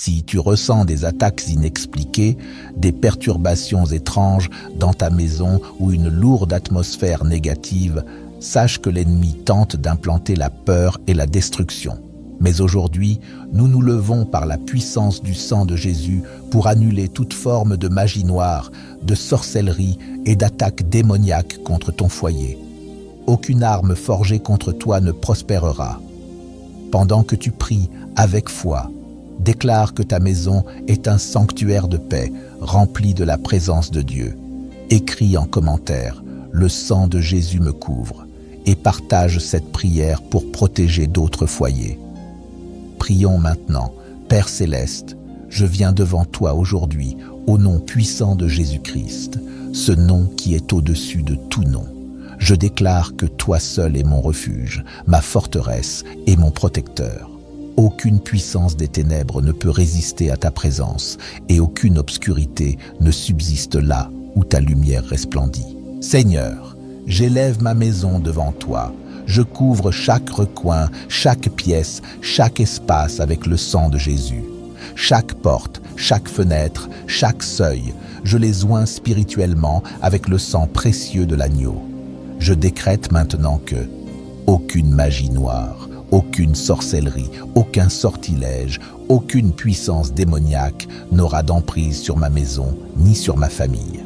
Si tu ressens des attaques inexpliquées, des perturbations étranges dans ta maison ou une lourde atmosphère négative, sache que l'ennemi tente d'implanter la peur et la destruction. Mais aujourd'hui, nous nous levons par la puissance du sang de Jésus pour annuler toute forme de magie noire, de sorcellerie et d'attaque démoniaque contre ton foyer. Aucune arme forgée contre toi ne prospérera. Pendant que tu pries avec foi, déclare que ta maison est un sanctuaire de paix, rempli de la présence de Dieu. Écris en commentaire « Le sang de Jésus me couvre » et partage cette prière pour protéger d'autres foyers. Prions maintenant. Père Céleste, je viens devant toi aujourd'hui au nom puissant de Jésus-Christ, ce nom qui est au-dessus de tout nom. Je déclare que toi seul es mon refuge, ma forteresse et mon protecteur. Aucune puissance des ténèbres ne peut résister à ta présence et aucune obscurité ne subsiste là où ta lumière resplendit. Seigneur, j'élève ma maison devant toi. Je couvre chaque recoin, chaque pièce, chaque espace avec le sang de Jésus. Chaque porte, chaque fenêtre, chaque seuil, je les oins spirituellement avec le sang précieux de l'agneau. Je décrète maintenant que aucune magie noire, aucune sorcellerie, aucun sortilège, aucune puissance démoniaque n'aura d'emprise sur ma maison ni sur ma famille.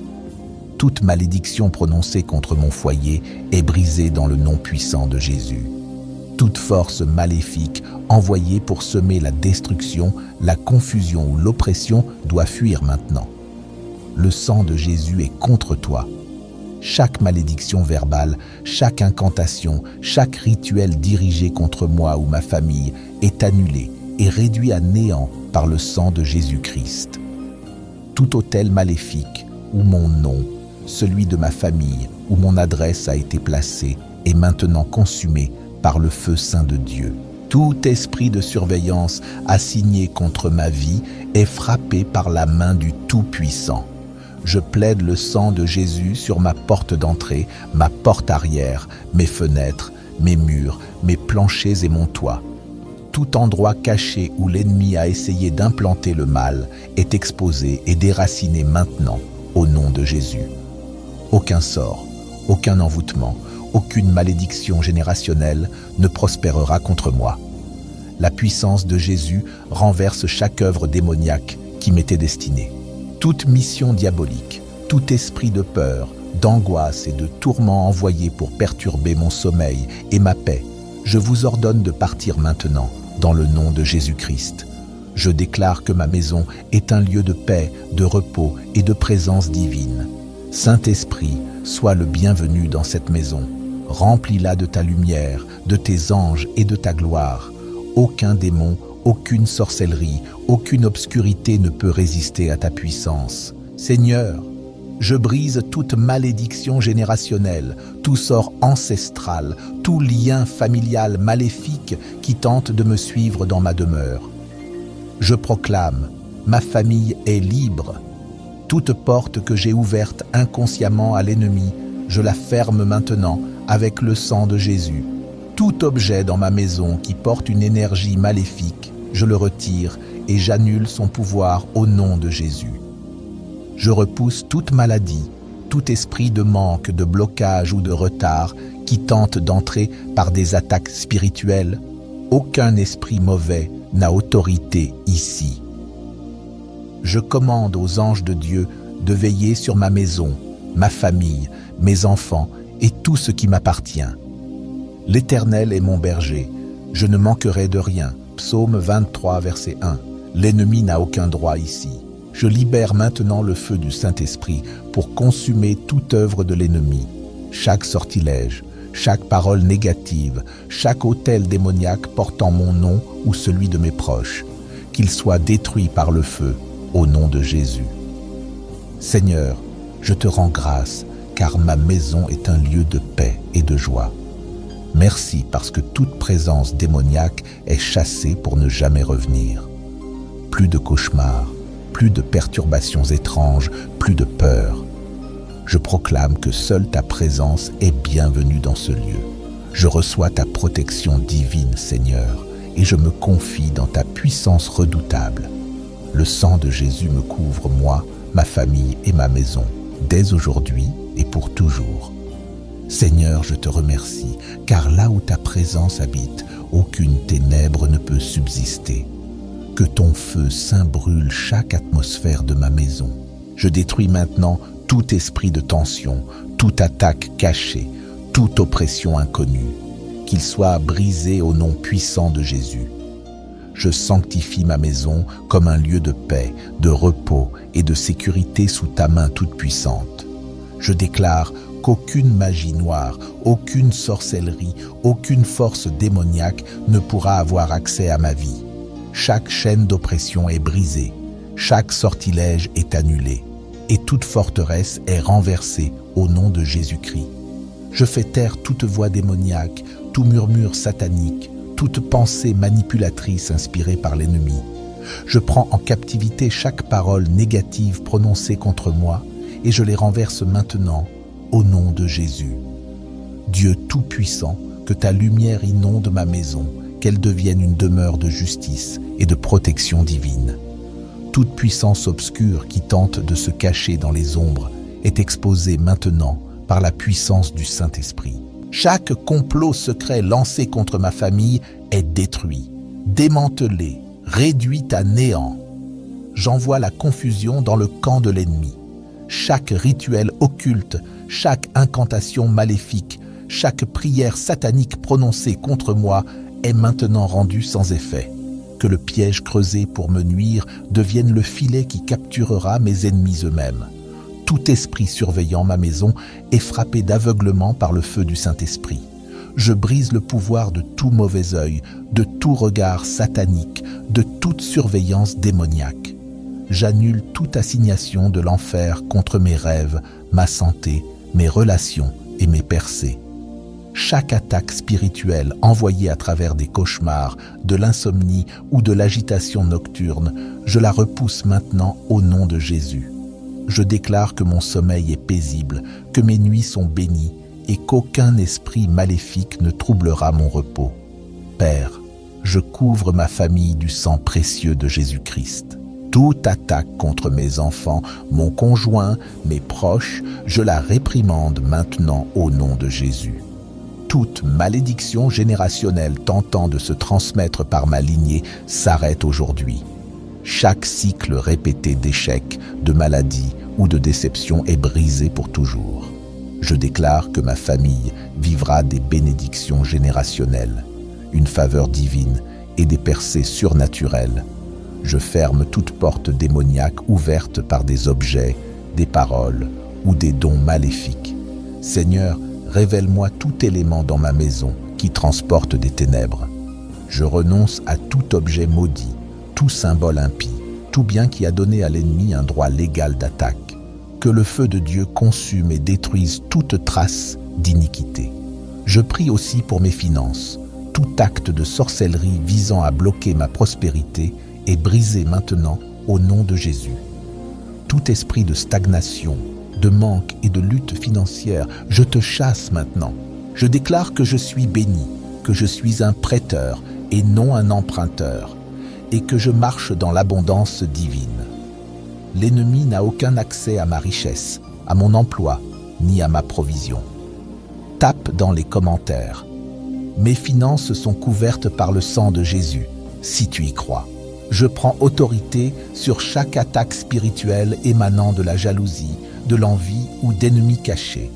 Toute malédiction prononcée contre mon foyer est brisée dans le nom puissant de Jésus. Toute force maléfique envoyée pour semer la destruction, la confusion ou l'oppression doit fuir maintenant. Le sang de Jésus est contre toi. Chaque malédiction verbale, chaque incantation, chaque rituel dirigé contre moi ou ma famille est annulé et réduit à néant par le sang de Jésus-Christ. Tout autel maléfique où mon nom, celui de ma famille où mon adresse a été placée est maintenant consumé par le feu saint de Dieu. Tout esprit de surveillance assigné contre ma vie est frappé par la main du Tout-Puissant. Je plaide le sang de Jésus sur ma porte d'entrée, ma porte arrière, mes fenêtres, mes murs, mes planchers et mon toit. Tout endroit caché où l'ennemi a essayé d'implanter le mal est exposé et déraciné maintenant au nom de Jésus. Aucun sort, aucun envoûtement, aucune malédiction générationnelle ne prospérera contre moi. La puissance de Jésus renverse chaque œuvre démoniaque qui m'était destinée. Toute mission diabolique, tout esprit de peur, d'angoisse et de tourment envoyé pour perturber mon sommeil et ma paix, je vous ordonne de partir maintenant dans le nom de Jésus-Christ. Je déclare que ma maison est un lieu de paix, de repos et de présence divine. Saint-Esprit, sois le bienvenu dans cette maison. Remplis-la de ta lumière, de tes anges et de ta gloire. Aucun démon, aucune sorcellerie, aucune obscurité ne peut résister à ta puissance. Seigneur, je brise toute malédiction générationnelle, tout sort ancestral, tout lien familial maléfique qui tente de me suivre dans ma demeure. Je proclame, ma famille est libre. Toute porte que j'ai ouverte inconsciemment à l'ennemi, je la ferme maintenant avec le sang de Jésus. Tout objet dans ma maison qui porte une énergie maléfique, je le retire et j'annule son pouvoir au nom de Jésus. Je repousse toute maladie, tout esprit de manque, de blocage ou de retard qui tente d'entrer par des attaques spirituelles. Aucun esprit mauvais n'a autorité ici. Je commande aux anges de Dieu de veiller sur ma maison, ma famille, mes enfants et tout ce qui m'appartient. L'Éternel est mon berger, je ne manquerai de rien. Psaume 23, verset 1. L'ennemi n'a aucun droit ici. Je libère maintenant le feu du Saint-Esprit pour consumer toute œuvre de l'ennemi. Chaque sortilège, chaque parole négative, chaque autel démoniaque portant mon nom ou celui de mes proches, qu'il soit détruit par le feu, au nom de Jésus. Seigneur, je te rends grâce, car ma maison est un lieu de paix et de joie. Merci parce que toute présence démoniaque est chassée pour ne jamais revenir. Plus de cauchemars, plus de perturbations étranges, plus de peur. Je proclame que seule ta présence est bienvenue dans ce lieu. Je reçois ta protection divine, Seigneur, et je me confie dans ta puissance redoutable. sang de Jésus me couvre, moi, ma famille et ma maison, dès aujourd'hui et pour toujours. Seigneur, je te remercie, car là où ta présence habite, aucune ténèbre ne peut subsister. Que ton feu saint brûle chaque atmosphère de ma maison. Je détruis maintenant tout esprit de tension, toute attaque cachée, toute oppression inconnue, qu'il soit brisé au nom puissant de Jésus. Je sanctifie ma maison comme un lieu de paix, de repos et de sécurité sous ta main toute puissante. Je déclare qu'aucune magie noire, aucune sorcellerie, aucune force démoniaque ne pourra avoir accès à ma vie. Chaque chaîne d'oppression est brisée, chaque sortilège est annulé, et toute forteresse est renversée au nom de Jésus-Christ. Je fais taire toute voix démoniaque, tout murmure satanique, toute pensée manipulatrice inspirée par l'ennemi. Je prends en captivité chaque parole négative prononcée contre moi et je les renverse maintenant au nom de Jésus. Dieu Tout-Puissant, que ta lumière inonde ma maison, qu'elle devienne une demeure de justice et de protection divine. Toute puissance obscure qui tente de se cacher dans les ombres est exposée maintenant par la puissance du Saint-Esprit. Chaque complot secret lancé contre ma famille est détruit, démantelé, réduit à néant. J'envoie la confusion dans le camp de l'ennemi. Chaque rituel occulte, chaque incantation maléfique, chaque prière satanique prononcée contre moi est maintenant rendue sans effet. Que le piège creusé pour me nuire devienne le filet qui capturera mes ennemis eux-mêmes. Tout esprit surveillant ma maison est frappé d'aveuglement par le feu du Saint-Esprit. Je brise le pouvoir de tout mauvais œil, de tout regard satanique, de toute surveillance démoniaque. J'annule toute assignation de l'enfer contre mes rêves, ma santé, mes relations et mes percées. Chaque attaque spirituelle envoyée à travers des cauchemars, de l'insomnie ou de l'agitation nocturne, je la repousse maintenant au nom de Jésus. Je déclare que mon sommeil est paisible, que mes nuits sont bénies et qu'aucun esprit maléfique ne troublera mon repos. Père, je couvre ma famille du sang précieux de Jésus-Christ. Toute attaque contre mes enfants, mon conjoint, mes proches, je la réprimande maintenant au nom de Jésus. Toute malédiction générationnelle tentant de se transmettre par ma lignée s'arrête aujourd'hui. Chaque cycle répété d'échecs, de maladies ou de déceptions est brisé pour toujours. Je déclare que ma famille vivra des bénédictions générationnelles, une faveur divine et des percées surnaturelles. Je ferme toute porte démoniaque ouverte par des objets, des paroles ou des dons maléfiques. Seigneur, révèle-moi tout élément dans ma maison qui transporte des ténèbres. Je renonce à tout objet maudit, tout symbole impie, tout bien qui a donné à l'ennemi un droit légal d'attaque. Que le feu de Dieu consume et détruise toute trace d'iniquité. Je prie aussi pour mes finances. Tout acte de sorcellerie visant à bloquer ma prospérité est brisé maintenant au nom de Jésus. Tout esprit de stagnation, de manque et de lutte financière, je te chasse maintenant. Je déclare que je suis béni, que je suis un prêteur et non un emprunteur, et que je marche dans l'abondance divine. L'ennemi n'a aucun accès à ma richesse, à mon emploi, ni à ma provision. Tape dans les commentaires. Mes finances sont couvertes par le sang de Jésus, si tu y crois. Je prends autorité sur chaque attaque spirituelle émanant de la jalousie, de l'envie ou d'ennemis cachés.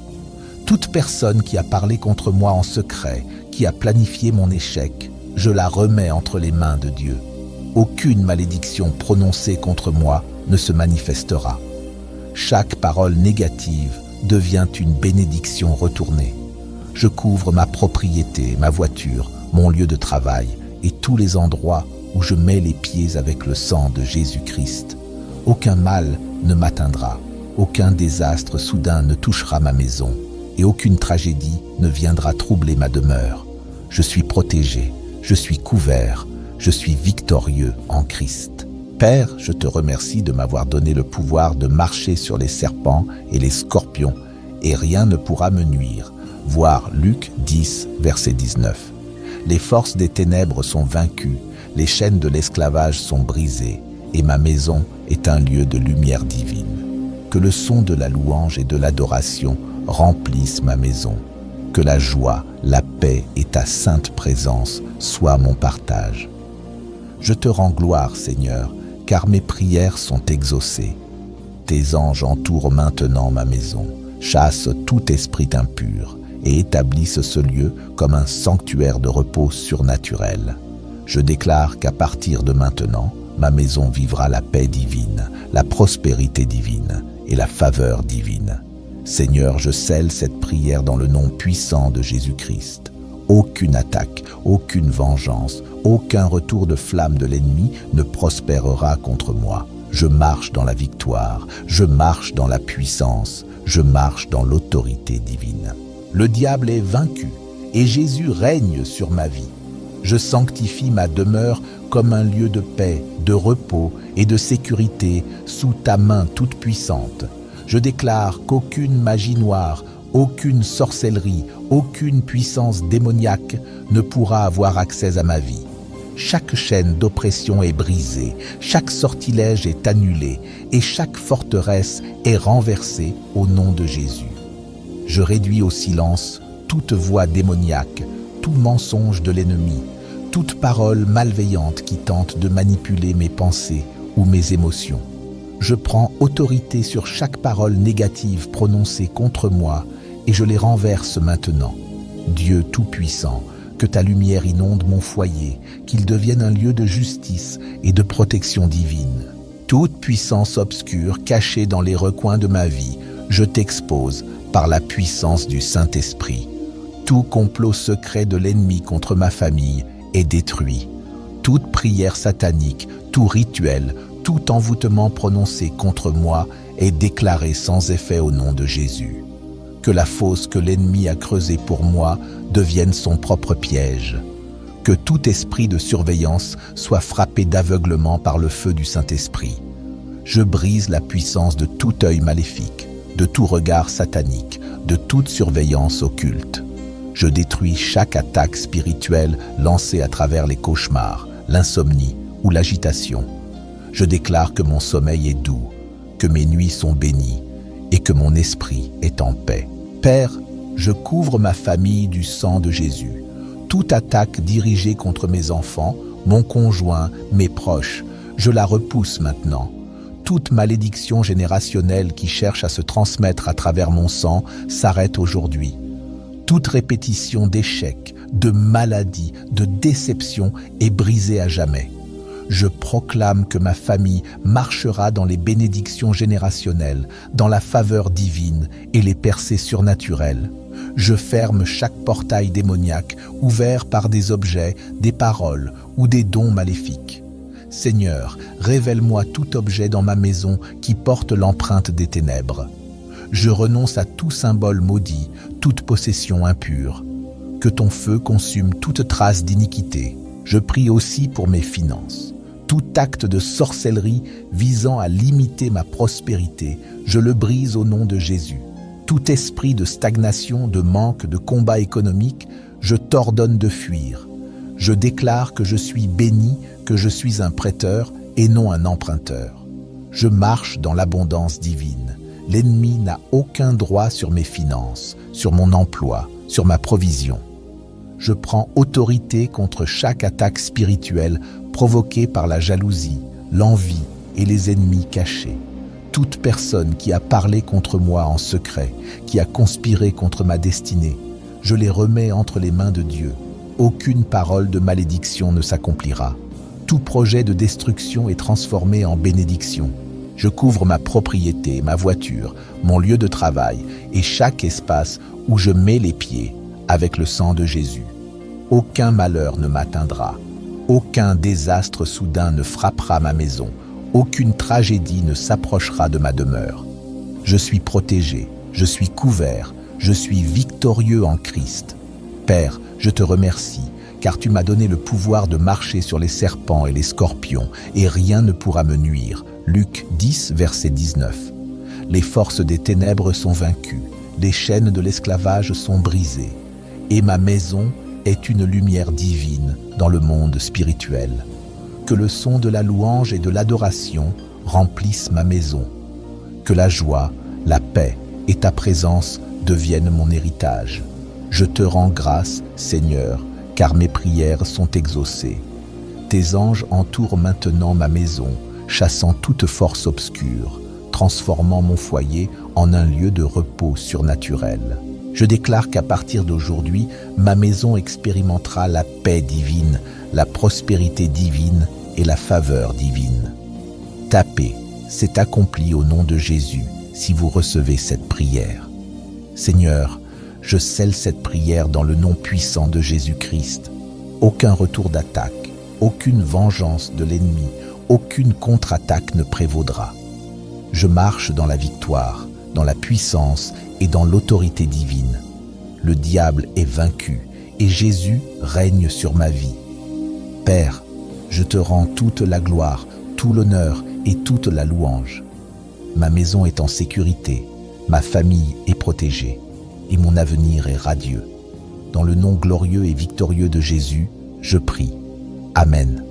Toute personne qui a parlé contre moi en secret, qui a planifié mon échec, je la remets entre les mains de Dieu. Aucune malédiction prononcée contre moi ne se manifestera. Chaque parole négative devient une bénédiction retournée. Je couvre ma propriété, ma voiture, mon lieu de travail et tous les endroits où je mets les pieds avec le sang de Jésus-Christ. Aucun mal ne m'atteindra, aucun désastre soudain ne touchera ma maison et aucune tragédie ne viendra troubler ma demeure. Je suis protégé, je suis couvert, je suis victorieux en Christ. Père, je te remercie de m'avoir donné le pouvoir de marcher sur les serpents et les scorpions, et rien ne pourra me nuire. Voir Luc 10, verset 19. Les forces des ténèbres sont vaincues, les chaînes de l'esclavage sont brisées, et ma maison est un lieu de lumière divine. Que le son de la louange et de l'adoration remplisse ma maison. Que la joie, la paix et ta sainte présence soient mon partage. Je te rends gloire, Seigneur, car mes prières sont exaucées. Tes anges entourent maintenant ma maison, chassent tout esprit impur et établissent ce lieu comme un sanctuaire de repos surnaturel. Je déclare qu'à partir de maintenant, ma maison vivra la paix divine, la prospérité divine et la faveur divine. Seigneur, je scelle cette prière dans le nom puissant de Jésus-Christ. Aucune attaque, aucune vengeance, aucun retour de flamme de l'ennemi ne prospérera contre moi. Je marche dans la victoire, je marche dans la puissance, je marche dans l'autorité divine. Le diable est vaincu et Jésus règne sur ma vie. Je sanctifie ma demeure comme un lieu de paix, de repos et de sécurité sous ta main toute puissante. Je déclare qu'aucune magie noire, aucune sorcellerie, aucune puissance démoniaque ne pourra avoir accès à ma vie. Chaque chaîne d'oppression est brisée, chaque sortilège est annulé et chaque forteresse est renversée au nom de Jésus. Je réduis au silence toute voix démoniaque, tout mensonge de l'ennemi, toute parole malveillante qui tente de manipuler mes pensées ou mes émotions. Je prends autorité sur chaque parole négative prononcée contre moi et je les renverse maintenant. Dieu Tout-Puissant, que ta lumière inonde mon foyer, qu'il devienne un lieu de justice et de protection divine. Toute puissance obscure cachée dans les recoins de ma vie, je t'expose par la puissance du Saint-Esprit. Tout complot secret de l'ennemi contre ma famille est détruit. Toute prière satanique, tout rituel, tout envoûtement prononcé contre moi est déclaré sans effet au nom de Jésus. Que la fosse que l'ennemi a creusée pour moi devienne son propre piège. Que tout esprit de surveillance soit frappé d'aveuglement par le feu du Saint-Esprit. Je brise la puissance de tout œil maléfique, de tout regard satanique, de toute surveillance occulte. Je détruis chaque attaque spirituelle lancée à travers les cauchemars, l'insomnie ou l'agitation. Je déclare que mon sommeil est doux, que mes nuits sont bénies et que mon esprit est en paix. Père, je couvre ma famille du sang de Jésus. Toute attaque dirigée contre mes enfants, mon conjoint, mes proches, je la repousse maintenant. Toute malédiction générationnelle qui cherche à se transmettre à travers mon sang s'arrête aujourd'hui. Toute répétition d'échecs, de maladies, de déceptions est brisée à jamais. Je proclame que ma famille marchera dans les bénédictions générationnelles, dans la faveur divine et les percées surnaturelles. Je ferme chaque portail démoniaque ouvert par des objets, des paroles ou des dons maléfiques. Seigneur, révèle-moi tout objet dans ma maison qui porte l'empreinte des ténèbres. Je renonce à tout symbole maudit, toute possession impure. Que ton feu consume toute trace d'iniquité. Je prie aussi pour mes finances. Tout acte de sorcellerie visant à limiter ma prospérité, je le brise au nom de Jésus. Tout esprit de stagnation, de manque, de combat économique, je t'ordonne de fuir. Je déclare que je suis béni, que je suis un prêteur et non un emprunteur. Je marche dans l'abondance divine. L'ennemi n'a aucun droit sur mes finances, sur mon emploi, sur ma provision. Je prends autorité contre chaque attaque spirituelle provoquée par la jalousie, l'envie et les ennemis cachés. Toute personne qui a parlé contre moi en secret, qui a conspiré contre ma destinée, je les remets entre les mains de Dieu. Aucune parole de malédiction ne s'accomplira. Tout projet de destruction est transformé en bénédiction. Je couvre ma propriété, ma voiture, mon lieu de travail et chaque espace où je mets les pieds avec le sang de Jésus. Aucun malheur ne m'atteindra. Aucun désastre soudain ne frappera ma maison. Aucune tragédie ne s'approchera de ma demeure. Je suis protégé, je suis couvert, je suis victorieux en Christ. Père, je te remercie, car tu m'as donné le pouvoir de marcher sur les serpents et les scorpions, et rien ne pourra me nuire. Luc 10, verset 19. Les forces des ténèbres sont vaincues, les chaînes de l'esclavage sont brisées, et ma maison est une lumière divine dans le monde spirituel. Que le son de la louange et de l'adoration remplisse ma maison. Que la joie, la paix et ta présence deviennent mon héritage. Je te rends grâce, Seigneur, car mes prières sont exaucées. Tes anges entourent maintenant ma maison, chassant toute force obscure, transformant mon foyer en un lieu de repos surnaturel. Je déclare qu'à partir d'aujourd'hui, ma maison expérimentera la paix divine, la prospérité divine et la faveur divine. Ta paix s'est accomplie au nom de Jésus si vous recevez cette prière. Seigneur, je scelle cette prière dans le nom puissant de Jésus-Christ. Aucun retour d'attaque, aucune vengeance de l'ennemi, aucune contre-attaque ne prévaudra. Je marche dans la victoire, dans la puissance et dans l'autorité divine. Le diable est vaincu et Jésus règne sur ma vie. Père, je te rends toute la gloire, tout l'honneur et toute la louange. Ma maison est en sécurité, ma famille est protégée et mon avenir est radieux. Dans le nom glorieux et victorieux de Jésus, je prie. Amen.